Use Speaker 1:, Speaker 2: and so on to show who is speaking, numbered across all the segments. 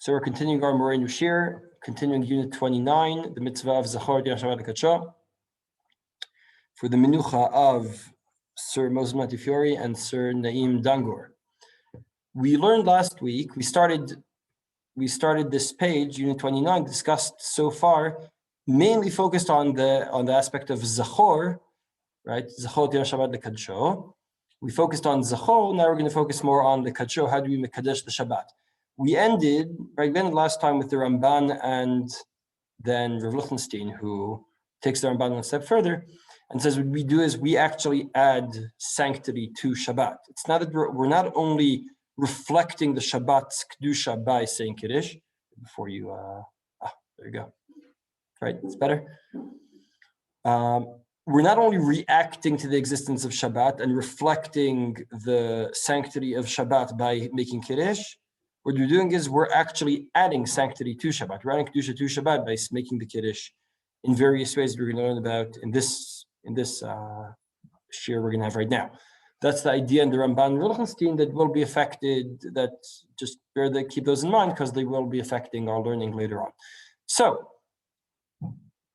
Speaker 1: So we're continuing our Morenu Shiur, continuing Unit 29, the mitzvah of Zachor Shabbat Kiddush, for the menucha of Sir Moses Montefiore and Sir Naim Dangor. We learned last week, we started this page, Unit 29, discussed so far, mainly focused on the aspect of Zachor, right? Zachor Shabbat Kiddush. We focused on Zachor, now we're going to focus more on the Kiddush, how do we Mekadesh the Shabbat. We ended last time with the Ramban and then Rav Lichtenstein, who takes the Ramban one step further and says what we do is we actually add sanctity to Shabbat. It's not that we're not only reflecting the Shabbat's Kedusha by saying Kiddush, before you, there you go. Right, it's better. We're not only reacting to the existence of Shabbat and reflecting the sanctity of Shabbat by making Kiddush. What we're doing is we're actually adding sanctity to Shabbat. We're adding Kedusha to Shabbat by making the Kiddush in various ways we're going to learn about in this shiur we're going to have right now. That's the idea in the Ramban and Lichtenstein that will be affected, that just keep those in mind because they will be affecting our learning later on. So,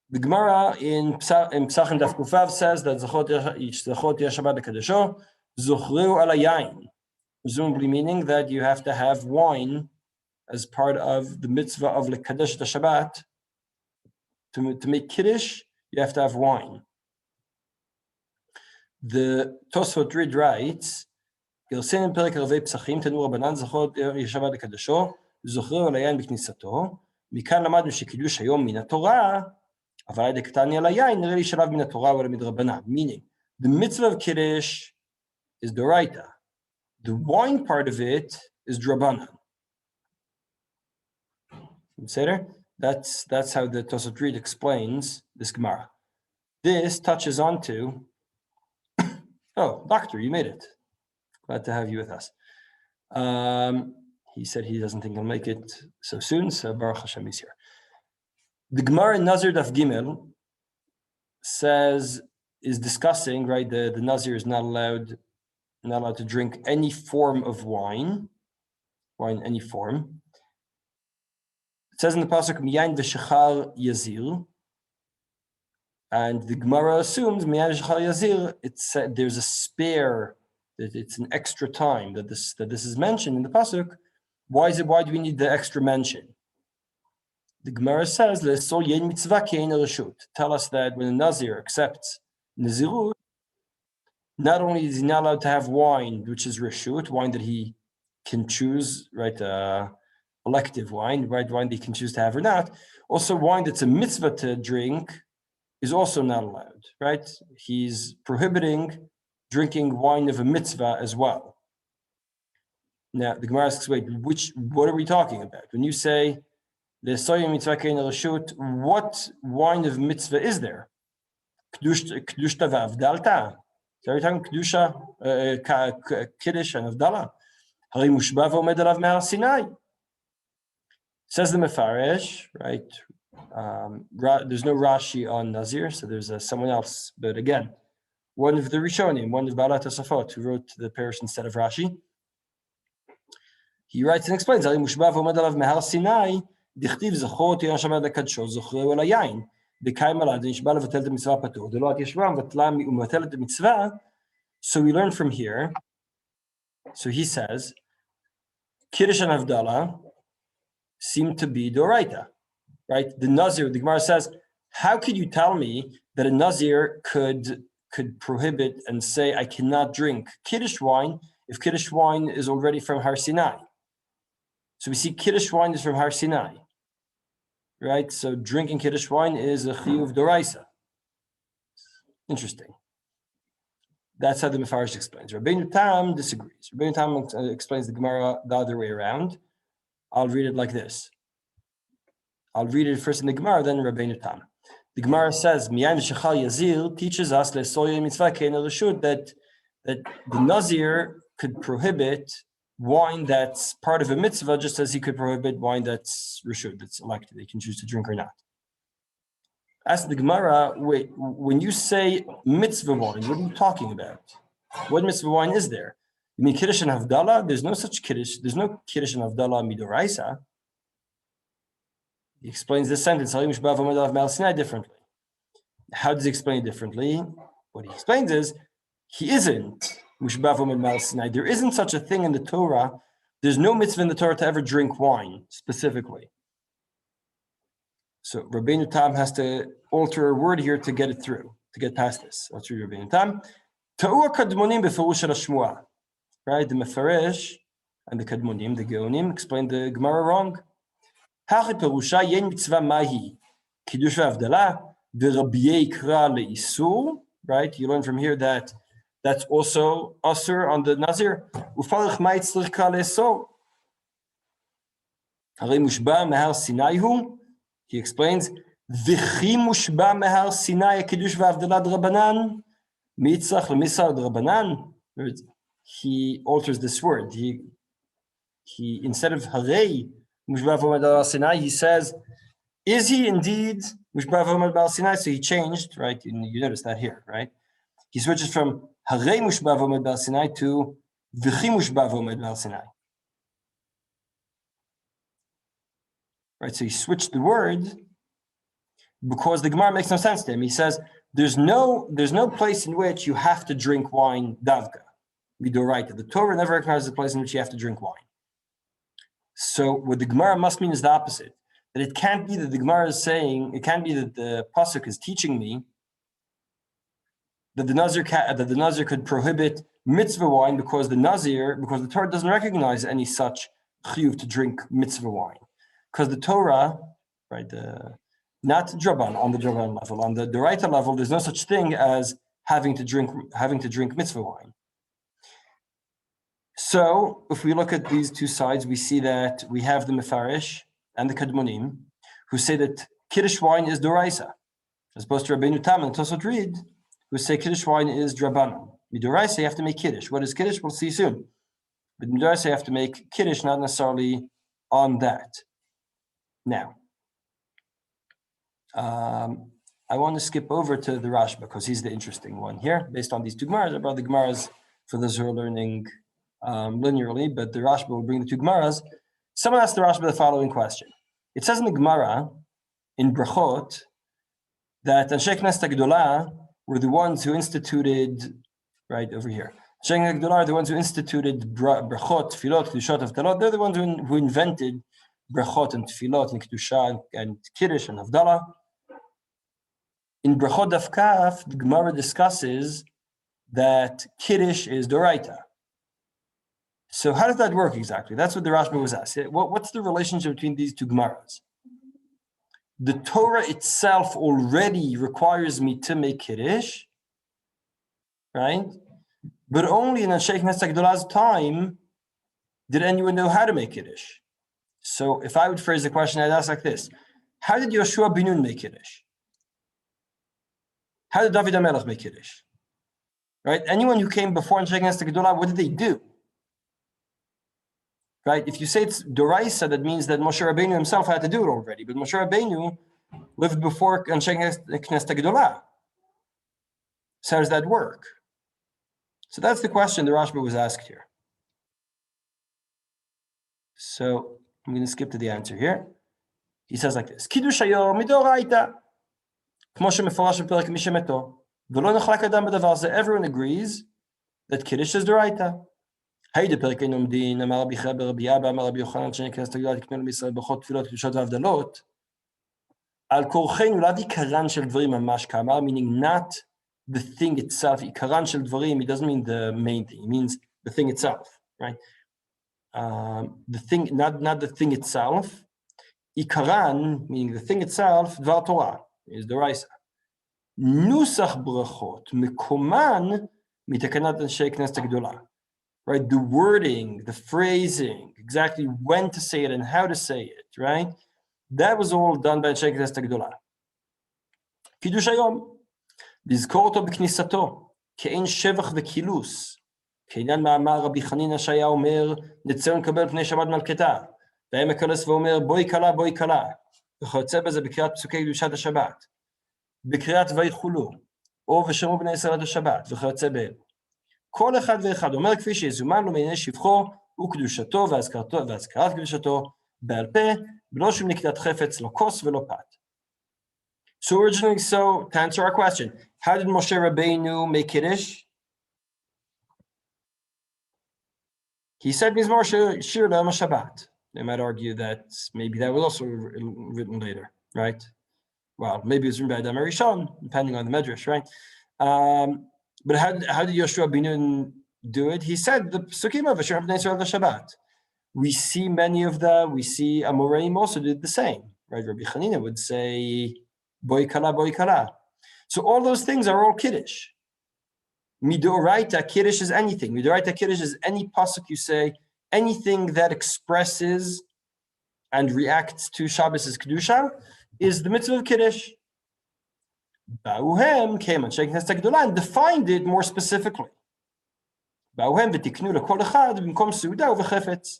Speaker 1: the Gemara in Psachim Daf Kufav says that Zachot Shabbat Kedusho Zuchru ala yain, presumably meaning that you have to have wine as part of the mitzvah of Lekadesh the Shabbat. To make Kiddush, you have to have wine. The Tosfot Rid writes, Gilsin Perek Ravei Psachim Tenu Rabbanan Zachot Shabbat Kedusho Zuchru ala yain b'knisato Mikan Lamadnu sheKiddush hayom min haTorah Meaning, the mitzvah of Kiddush is Doraita. The wine part of it is Drabanan. That's how the Tosfot Rid explains this Gemara. This touches on to, oh, doctor, you made it. Glad to have you with us. He said he doesn't think he'll make it so soon, so Baruch Hashem is here. The Gemara in Nazir Daf Gimel is discussing, right? The Nazir is not allowed to drink any form of wine any form. It says in the pasuk Miyain v'shechar yazir, and the Gemara assumes Miyain v'shechar yazir. It's there's a spare, that it's an extra time that this is mentioned in the pasuk. Why do we need the extra mention? The Gemara says, tell us that when a Nazir accepts Nazirut, not only is he not allowed to have wine, which is Reshut, wine that he can choose, right, elective wine, right, wine that he can choose to have or not, also wine that's a mitzvah to drink is also not allowed, right? He's prohibiting drinking wine of a mitzvah as well. Now, the Gemara asks, wait, what are we talking about? When you say, what wine of mitzvah is there? Kedusha v'avdalta. So are we talking Kedusha, Kiddush and Avdala? Hari mushba v'omed alav me'ar Sinai. Says the Mefaresh, right? There's no Rashi on Nazir, so there's someone else. But again, one of the Rishonim, one of Baalat Tosafot, who wrote the parish instead of Rashi. He writes and explains, Hari mushba v'omed alav me'ar Sinai. דכתיב זכות יום שבת לקדשו זוכרו על היין דקיים עליו ונשבע לבטל את המצווה פטור דלא התיישבה ומבטל את המצווה. So we learn from here, so he says Kiddush and Avdala seem to be Doraita, right? The Nazir, the Gemara says, how could you tell me that a Nazir could prohibit and say I cannot drink Kiddush wine if Kiddush wine is already from Har Sinai? So we see Kiddush wine is from Har Sinai, right? So drinking Kiddush wine is a chiyuv doraisa. Interesting. That's how the Mefarish explains. Rabbeinu Tam disagrees. Rabbeinu Tam explains the Gemara the other way around. I'll read it like this. I'll read it first in the Gemara, then Rabbeinu Tam. The Gemara says, Miyain v'shechal yazir teaches us le'soya mitzvah kein reshut, that the Nazir could prohibit wine that's part of a mitzvah, just as he could prohibit wine that's reshut, that's elected, they can choose to drink or not. Ask the Gemara, wait, when you say mitzvah wine, what are you talking about? What mitzvah wine is there? You mean Kiddush and Havdalah? There's no such Kiddush. There's no Kiddush and Havdalah midoraisa. He explains this sentence, differently. How does he explain it differently? What he explains is, he isn't Mushbav Omed Ma'al Sinai. There isn't such a thing in the Torah. There's no mitzvah in the Torah to ever drink wine, specifically. So Rabbeinu Tam has to alter a word here to get it through, to get past this. Let's read Rabbeinu Tam. Ta'u kadmonim beferush al-shmua. Right, the Mefarish and the Kadmonim, the Geonim, explained the Gemara wrong. Hachi perusha yen mitzvah mahi Kiddush v'avdala v'rabiyei kra le'isur. Right, you learn from here that that's also asur on the Nazir. Ufarich ma'yitzrich kra le'isur. Harei mushba mehar Sinai hu. He explains, v'chi mushba mehar Sinai Kiddush v'avdala d'rabanan mitzrach le'misar d'rabanan. He alters this word. He instead of Harei Mushbav Omed Al Sinai, he says, is he indeed Mushbav Omed Al Sinai? So he changed, right? You notice that here, right? He switches from Harei Mushbav Omed Al Sinai to V'chi Mushbav Omed Al Sinai. Right, so he switched the word because the Gemara makes no sense to him. He says, there's no place in which you have to drink wine davka. Midoraita. The Torah never recognizes a place in which you have to drink wine. So what the Gemara must mean is the opposite. That it can't be that the Gemara is saying, it can't be that the Pasuk is teaching me that the Nazir could prohibit mitzvah wine because the Torah doesn't recognize any such chiyuv to drink mitzvah wine. Because the Torah, right, not Draban, on the Draban level, on the Doraita level, there's no such thing as having to drink mitzvah wine. So, if we look at these two sides, we see that we have the Mefarish and the Kadmonim, who say that Kiddush wine is Doraisa, as opposed to Rabbeinu Tam and Tosot Reed, who say Kiddush wine is Drabanan. Midoraisa, you have to make Kiddush. What is Kiddush? We'll see soon. But Midoraisa, you have to make Kiddush, not necessarily on that. Now, I want to skip over to the Rashba, because he's the interesting one here, based on these two Gemaras. I brought the Gemaras for those who are learning linearly, but the Rashba will bring the two Gemaras. Someone asked the Rashba the following question. It says in the Gemara, in Brachot, that Anshe Knesset HaGedolah were the ones who instituted, right over here, Anshe Knesset HaGedolah are the ones who instituted Brachot, Tfilot, Kedushot, Avdalot. They're the ones who invented Brachot and Tfilot and Kedusha and Kiddush and Avdalah. In Brachot Daf Kaf, the Gemara discusses that Kiddush is Doraita. So how does that work exactly? That's what the Rashba was asked. What's the relationship between these two Gemaras? The Torah itself already requires me to make Kiddush, right? But only in Anshe Knesset HaGedolah's time did anyone know how to make Kiddush. So if I would phrase the question, I'd ask like this. How did Yoshua bin Nun make Kiddush? How did David HaMelech make Kiddush? Right? Anyone who came before Anshe Knesset HaGedolah, what did they do? Right? If you say it's Doraisa, that means that Moshe Rabbeinu himself had to do it already. But Moshe Rabbeinu lived before Anshe Knesset HaGedolah. So how does that work? So that's the question the Rashba was asked here. So I'm going to skip to the answer here. He says like this: Kiddush hayo midoraita, kmo shemefarash b'perek mishemeto, v'lo nechlak adam b'davar ze. Everyone agrees that Kiddush is Doraita. Hayde perek einu mdin, amar Rabbi Chia bar Rabbi Abba, amar Rabbi Yochanan, Anshe Knesset HaGedolah tiknu l'Yisrael b'chot tfilot kedushot v'avdalot. Al korcheinu lav ikaran shel dvarim mamash kamar, meaning not the thing itself. Ikaran shel dvarim, it doesn't mean the main thing. It means the thing itself, right? The thing, not the thing itself. Ikaran, meaning the thing itself, Dvar Torah, is the Raisa. Nusach brachot, mekoman, mitakanat Anshe Knesset HaGedolah. Right, the wording, the phrasing, exactly when to say it and how to say it, right? That was all done by Anshe Knesset HaGedolah. Kiddush hayom, lizkor oto b'knisato, ke'en shevach v'kilus. כעניין מאמר רבי חנינא שהיה אומר, נצא ונקבל פני שבת מלכתה, והיה מקלס ואומר, בואי קלה, בואי קלה, וכיוצא בזה בקריאת פסוקי קדושת השבת, בקריאת ויחולו, או ושמעו בני ישראל עד השבת, וכיוצא באלו. כל אחד ואחד אומר כפי שיזומן לו מענייני שבחו, וקדושתו והזכרת קדושתו, בעל פה, בלא שום נקיטת חפץ, לא כוס ולא פת. So originally, to answer our question, how did Moshe Rabbeinu make Kiddush? He said Mizmor Shiur Le'am Shabbat. They might argue that maybe that was also written later, right? Well, maybe it's written by Adam Rishon, depending on the Medrash, right? But how did Yoshua Binun do it? He said the Psukim of Asher B'nai Yisrael Shabbat. We see many of them. We see Morenu also did the same, right? Rabbi Chanina would say Boy Kala, Boy Kala. So all those things are all Kiddush. Midoraita Kiddush is anything. Midoraita Kiddush is any pasuk you say, anything that expresses and reacts to Shabbos' Kedusha is the mitzvah of Kiddush. Ba'uhem came and Sheikh Nestek Gdola and defined it more specifically. Ba'uhem v'tiknu lekol echad b'mkom seuda u'v'chefetz.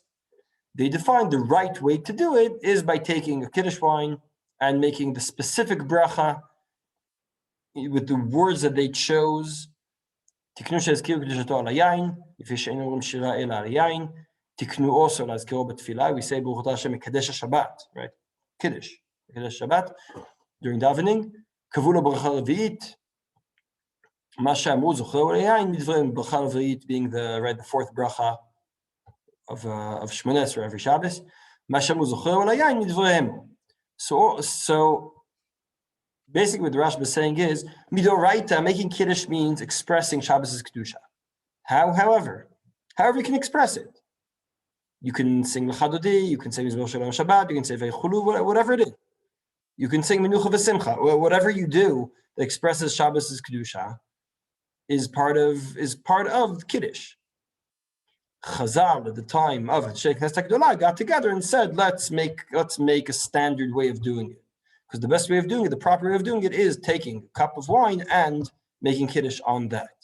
Speaker 1: They defined the right way to do it is by taking a Kiddush wine and making the specific bracha with the words that they chose. Tiknu she'ezkiru kedushato al hayayin, לפי שאין אומרים שירה אלא על היין. Tiknu also להזכירו בתפילה. We say ברוך אתה השם מקדש השבת, right? Kiddush, מקדש Shabbat during davening. קבעו לו ברכה רביעית. מה שאמרו זוכרו על היין מדבריהם, ברכה רביעית being the fourth bracha of Shmoneh Esrei every Shabbos. מה שאמרו זוכרו על היין מדבריהם. So basically what the Rashba is saying is, Midoraita, making Kiddush means expressing Shabbos' Kedusha. However you can express it. You can sing L'chadodi, you can say Mizmor Shalom Shabbat, you can say Veichulu, whatever it is. You can sing Menucha V'Simcha, whatever you do that expresses Shabbos' Kedusha is part of Kiddush. Chazal at the time of Sheikh Nestek Gdola got together and said, let's make a standard way of doing it. Because the best way of doing it, the proper way of doing it is taking a cup of wine and making Kiddush on that.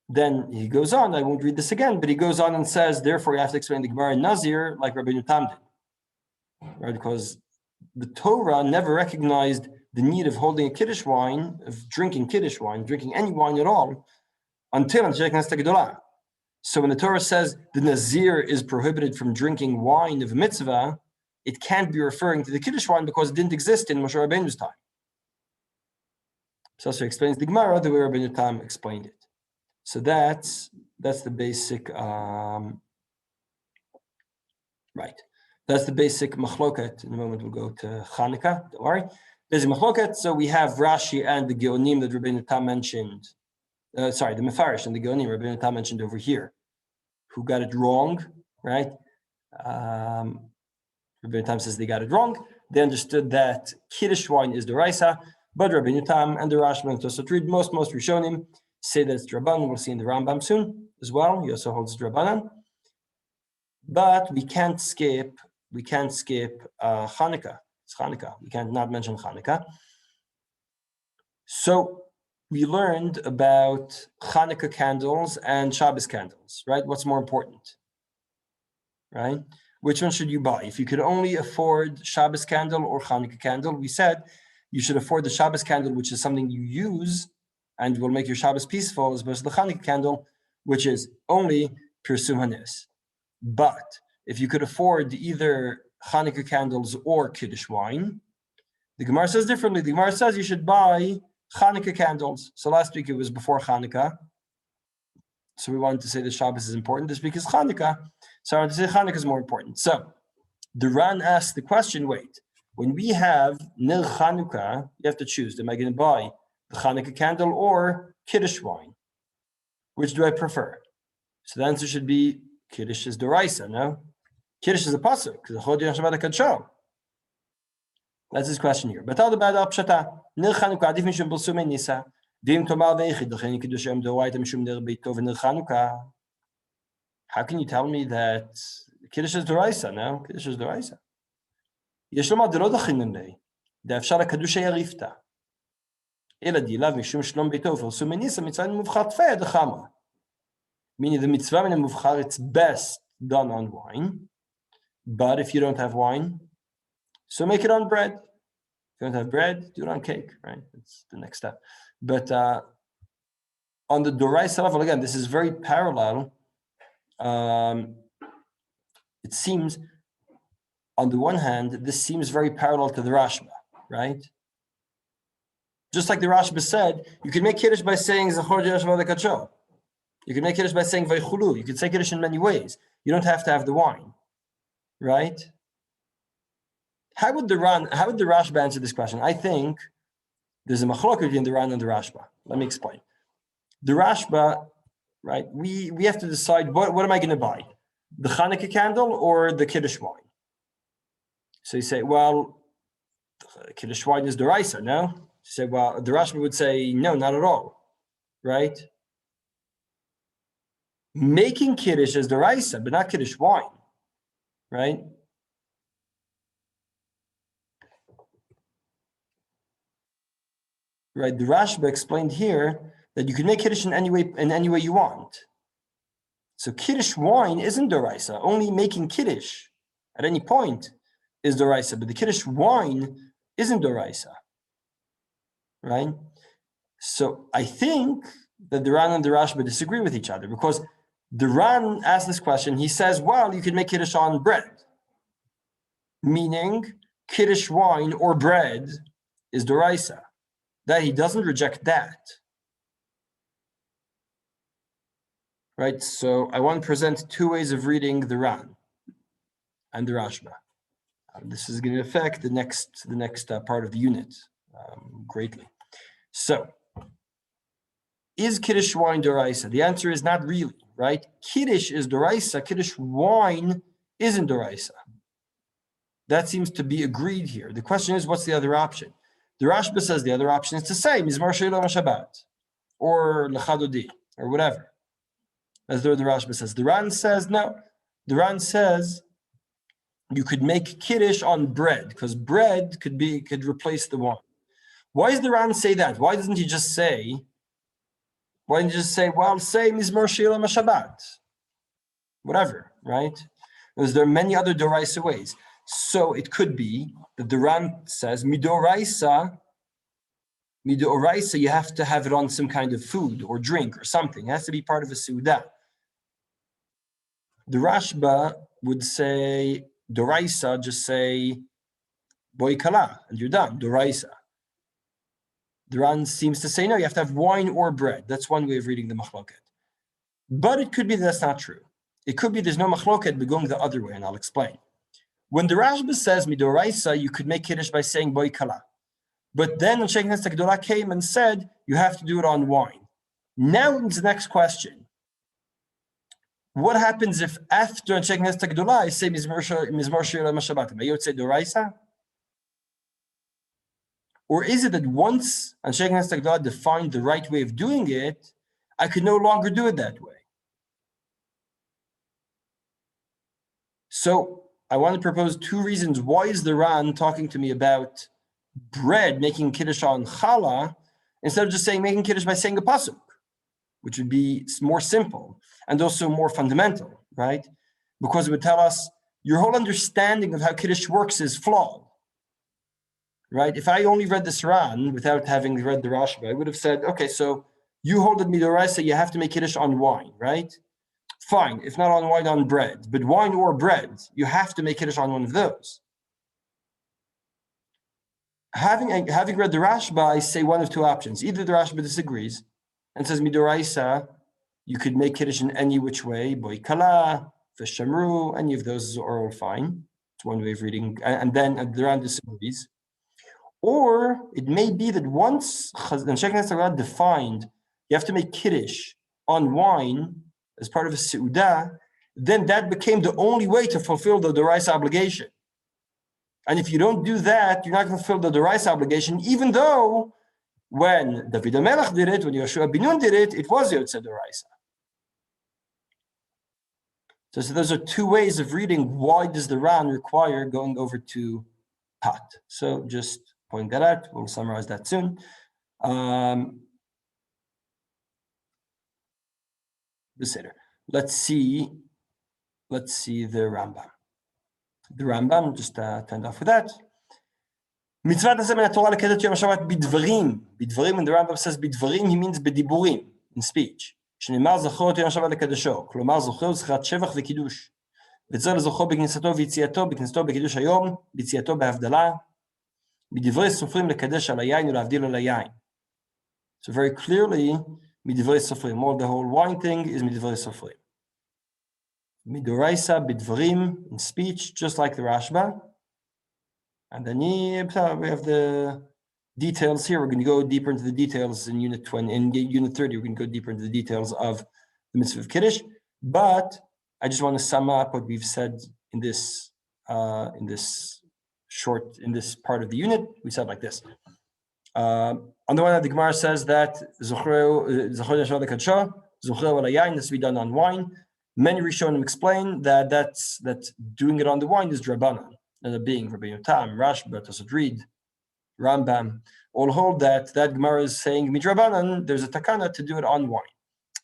Speaker 1: Then he goes on, I won't read this again, but he goes on and says, therefore you have to explain the Gemara in Nazir like Rabbeinu Tam did. Right? Because the Torah never recognized the need of holding a Kiddush wine, of drinking Kiddush wine, drinking any wine at all, until Sheikh Nestek Gdola. So when the Torah says the Nazir is prohibited from drinking wine of a mitzvah, it can't be referring to the Kiddush wine because it didn't exist in Moshe Rabbeinu's time. So he explains the Gemara the way Rabbeinu Tam explained it. So that's the basic, right. That's the basic machloket. In a moment we'll go to Chanukah, don't worry. There's a machloket, so we have Rashi and the Geonim that Rabbeinu Tam mentioned. The Mefarish and the Geonim Rabbeinu Tam mentioned over here, who got it wrong, right? Rabbeinu Tam says they got it wrong. They understood that Kiddush wine is the Raisa, but Rabbeinu Tam and the Rashba and Tosot read most Rishonim say that it's Drabanan. We'll see in the Rambam soon as well. He also holds Drabanan. But we can't skip Chanukah. It's Chanukah. We can't not mention Chanukah. So we learned about Chanukah candles and Shabbos candles, right? What's more important, right? Which one should you buy? If you could only afford Shabbos candle or Chanukah candle, we said you should afford the Shabbos candle, which is something you use and will make your Shabbos peaceful, as opposed to the Chanukah candle, which is only Pirsum Hanes. But if you could afford either Chanukah candles or Kiddush wine, the Gemara says differently. The Gemara says you should buy Chanukah candles. So last week it was before Chanukah. So we wanted to say that Shabbos is important. This week is Chanukah. So I wanted to say Chanukah is more important. So the Ran asked the question, wait, when we have Nil Chanukah, you have to choose. Am I going to buy the Chanukah candle or Kiddush wine? Which do I prefer? So the answer should be Kiddush is Doraisa, no? Kiddush is a pasuk. That's his question here. But how about Pshata? Nil Chanukah adif mishum b'sumei nisa. V'im tomar v'echid l'chein Kiddush yom doraita mishum ner beitov v'nil Chanukah. How can you tell me that Kiddush is Doraisa, no? Kiddush is Doraisa. יש לומר דלא דחינו לי, דאפשר לקדושה יריפתא. אלא דילה משום שלום ביתו ופרסום מניסה מצווה למובחר תפיה דחמה. Meaning the mitzvah in muvchar, it's best done on wine. But if you don't have wine, so make it on bread. If you don't have bread, do it on cake, right? That's the next step. But on the Doraisa level, again, this is very parallel it seems, on the one hand, this seems very parallel to the Rashba, right? Just like the Rashba said, you can make Kiddush by saying Zachor Shabbat Kacho. You can make Kiddush by saying Vaychulu. You can say Kiddush in many ways. You don't have to have the wine, right? How would the Rashba answer this question? I think there's a machlok between the Ran and the Rashba. Let me explain. The Rashba, right? We have to decide what am I going to buy, the Hanukkah candle or the Kiddush wine. So you say, well, the Kiddush wine is deraisa, no? You say, well, the Rashba would say, no, not at all, right? Making Kiddush is deraisa, but not Kiddush wine, right? Right, the Rashba explained here that you can make Kiddush in any way you want. So Kiddush wine isn't deraisa. Only making Kiddush at any point is deraisa, but the Kiddush wine isn't deraisa, right? So I think that the Ran and the Rashba disagree with each other, because the Ran asked this question. He says, well, you can make Kiddush on bread, meaning Kiddush wine or bread is deraisa. That he doesn't reject that. Right, so I want to present two ways of reading the Ran and the Rashba. This is going to affect the next part of the unit greatly. So, is Kiddush wine doraisa? The answer is not really, right? Kiddush is doraisa, Kiddush wine isn't doraisa. That seems to be agreed here. The question is, what's the other option? The Rashba says the other option is to say Mizmor Shiur Shabbat or Lechadodi or whatever. As though the Rashba says. The Ran says no. The Ran says you could make Kiddush on bread because bread could replace the wine. Why does the Ran say that? Why doesn't he just say? Why don't you just say, well, say Mizmor Shiur Shabbat, whatever, right? Because there are many other doraisa ways. So it could be that the Ran says, Midoraisa, you have to have it on some kind of food or drink or something. It has to be part of a Seudah. The Rashba would say, Doraisa, just say, Boy Kala, and you're done, Doraisa. The Ran seems to say, no, you have to have wine or bread. That's one way of reading the machloket. But it could be that's not true. It could be there's no machloket, but going the other way, and I'll explain. When the Rashba says Midoraisa, you could make Kiddush by saying Boy Kala. But then when Sheikh Nestak Gdola came and said, you have to do it on wine. Now it's the next question. What happens if after Sheikh Nestak Gdola I say Mizmor Shiur Shabbat? May you say Doraisa? Or is it that once Sheikh Nestak Gdola defined the right way of doing it, I could no longer do it that way? So I want to propose two reasons. Why is the Ran talking to me about bread, making Kiddush on challah, instead of just saying making Kiddush by saying a pasuk, which would be more simple and also more fundamental, right? Because it would tell us your whole understanding of how Kiddush works is flawed, right? If I only read this Ran without having read the Rashba, I would have said, okay, so you hold that midoraisa, you have to make Kiddush on wine, right? Fine, if not on wine, on bread. But wine or bread, you have to make Kiddush on one of those. Having read the Rashba, I say one of two options. Either the Rashba disagrees and says midoraisa, you could make Kiddush in any which way, boy kala, feshamru, any of those are all fine. It's one way of reading. And then the Ran disagrees. Or it may be that once Sheikh Nestak defined you have to make Kiddush on wine as part of a Seudah, then that became the only way to fulfill the Doraisa obligation. And if you don't do that, you're not going to fulfill the Doraisa obligation, even though when David HaMelech did it, when Yoshua bin Nun did it, it was Yotzei Doraisa. So those are two ways of reading. Why does the Ran require going over to Pat? So just point that out. We'll summarize that soon. Let's see the Rambam. The Rambam, just turned off with that. Mitzvah taseh min haTorah lekadot yom Shabbat bidvarim. Bidvarim, when the Rambam says bidvarim, he means bediburim, in speech. שנאמר זכור את יום השבת לקדשו. כלומר זוכר זכירת שבח וקידוש. וצריך לזוכו בכניסתו ויציאתו, בכניסתו בקידוש היום, ביציאתו בהבדלה, מדברי סופרים לקדש על היין ולהבדיל על היין. So very clearly, מדברי סופרים. More the whole wine thing is מדברי סופרים. Midoraisa, bidvarim, in speech, just like the Rashba. And then we have the details here. We're going to go deeper into the details in Unit 20. In Unit 30, we're going to go deeper into the details of the mitzvah of Kiddush. But I just want to sum up what we've said in this part of the unit. We said like this. On the one hand, the Gemara says that this to be done on wine. Many Rishonim explain that doing it on the wine is drabanan, and it being Rabbi Yotam, Rashba, Tosafot Reed, Rambam, all hold that Gemara is saying midrabanan. There's a takana to do it on wine.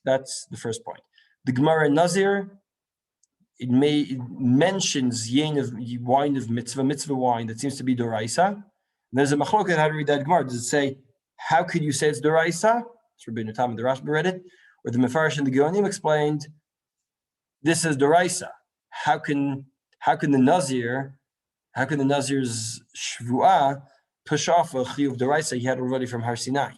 Speaker 1: That's the first point. The Gemara in Nazir, it mentions yain of wine of mitzvah wine that seems to be doraisa. There's a machloket how to read that Gemara. Does it say, how could you say it's doraisa? It's Rabbi Yotam and the Rashba read it, or the Mefarish and the Geonim explained, this is doraisa. How can the Nazir's shvuah push off a chiyuv doraisa he had already from Har Sinai?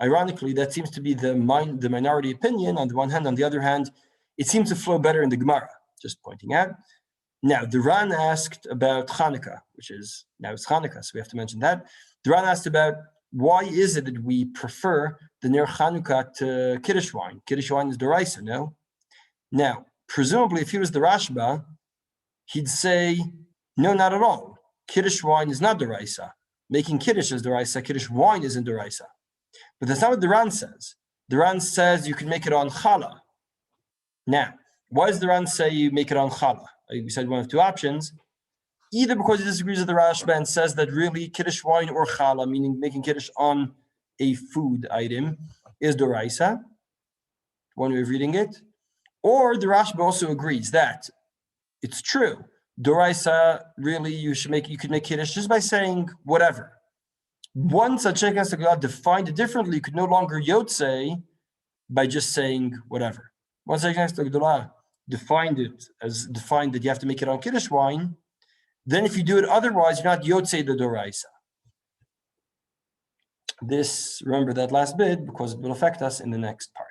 Speaker 1: Ironically, that seems to be the minority opinion on the one hand. On the other hand, it seems to flow better in the Gemara. Just pointing out. Now, the Ran asked about Chanukah, which is now it's Chanukah, so we have to mention that. The Ran asked about why is it that we prefer the Ner Chanukah to Kiddush wine? Kiddush wine is doraisa, no? Now, presumably, if he was the Rashba, he'd say, no, not at all. Kiddush wine is not doraisa. Making Kiddush is doraisa. Kiddush wine isn't doraisa. But that's not what the Ran says. The Ran says you can make it on challah. Now, why does the Ran say you make it on challah? We said one of two options. Either because he disagrees with the Rashba and says that really Kiddush wine or challah, meaning making Kiddush on a food item, is doraisa. One way of reading it. Or the Rashba also agrees that it's true. Doraisa, really, you could make Kiddush just by saying whatever. Once a Sheikh HaSegula defined it differently, you could no longer Yotzei by just saying whatever. Once a Sheikh HaSegula defined that you have to make it on Kiddush wine, then if you do it otherwise, you're not Yotzei the Doraisa. Remember that last bit, because it will affect us in the next part.